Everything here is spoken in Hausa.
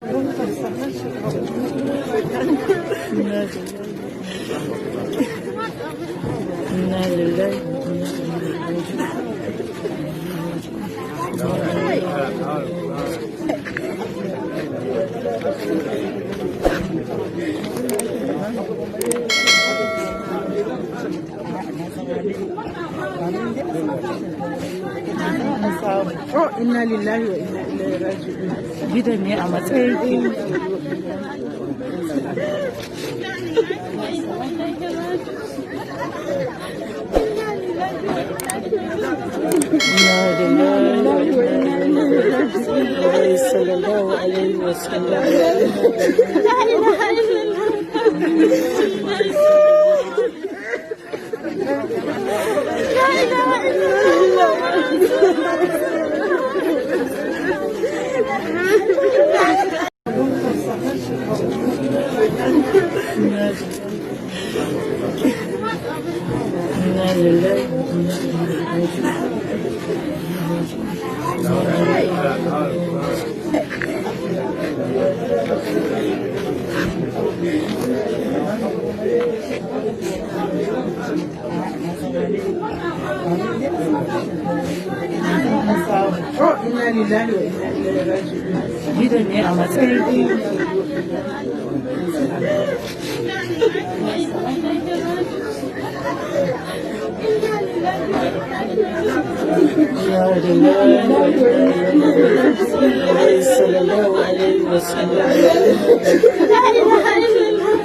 إنا لله inna lillahi wa inna ilaihi raji'un gidan ne a matsayin صلى الله عليه وسلم لا إله إلا الله لا إله إلا إنا لله inna lillahi wa inna ilaihi raji'un gidan ne a matsayin صلى الله عليه وسلم لا إله إلا الله